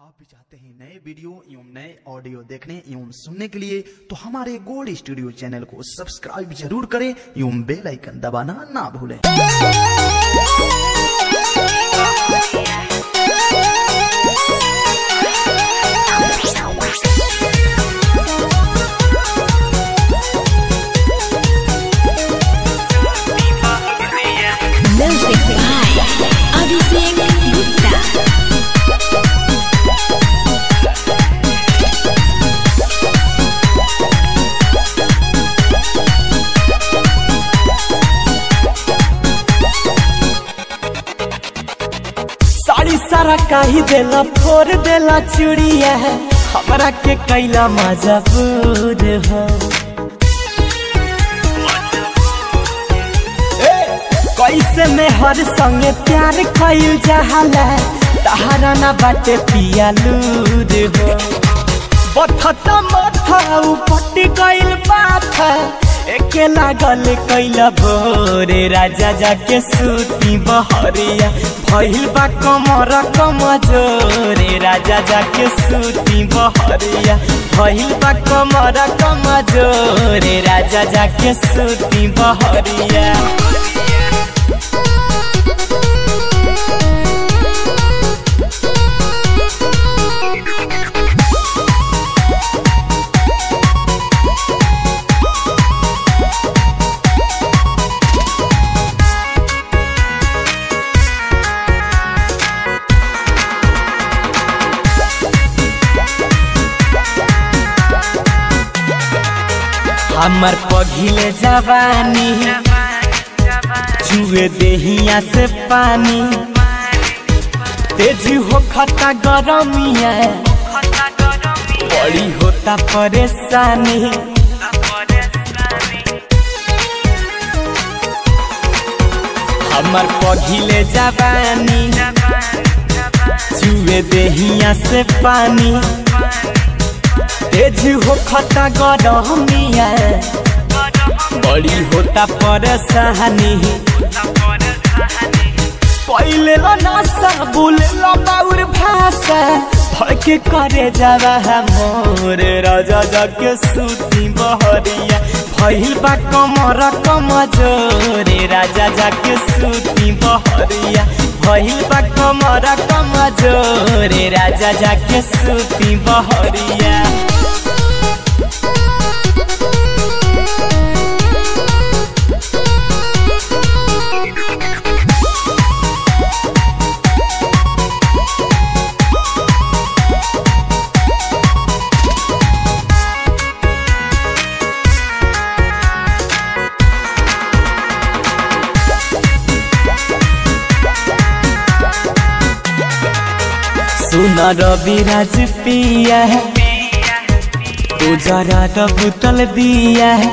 आप भी चाहते हैं नए वीडियो एवं नए ऑडियो देखने एवं सुनने के लिए तो हमारे गोल्ड स्टूडियो चैनल को सब्सक्राइब जरूर करें एवं बेल आइकन दबाना ना भूलें। साड़ी सारा काही देला फोर देला चूड़िया है हमरा के कैला मजबूर हो। कैसे में हर संगे प्यार कइल जाला तहरा ना बाटे पिया लूर हो। बथता माथा उपट गइल बाथा एके लागल कैला भोरे राजा जाके सूती बहरिया भइल बा कमर कमजोरे राजा जाके सूती बहरिया भइल बा कमर कमजोरे राजा जाके सूती बहरिया। हमर पघिले जवानी चुए देहिया से पानी तेजी हो खता गरमिया बड़ी होता परेशानी। हमर पघिले जवानी चुए देहिया से पानी तेज हो खता गरमिया बड़ी होता परेशानी। पहले नासा बोले बाउर भाषा भके करे जावा मोर राजा जाके सूती बहरिया भइल बा कमर कमजोरे राजा जाके सूती बहरिया भइल बा कमर कमजोरे राजा जाके सूती बहरिया। सुना रविराज पिया है तू जरा तो बुतल दिया है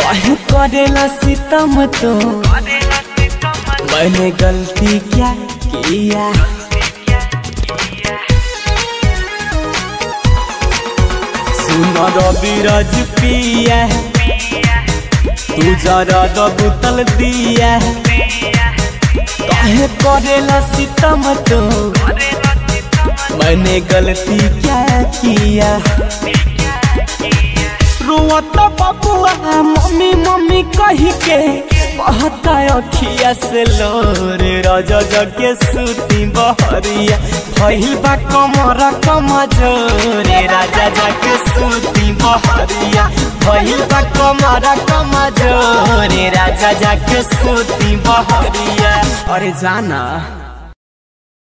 कहीं करेला सितम तो मैंने गलती क्या किया। सुना रविराज पिया है तू जरा तो बुतल दिया है काहे करेला सितम तो मैंने गलती क्या किया। रोता बबुआ मम्मी मम्मी कही के बहता अखिया से लोर राजा जाके सूती बहरिया भइल बा कमर कमजोरे राजा जाके सूती बहरिया भइल बा कमर कमजोरे राजा जाके सूती बहरिया। अरे जाना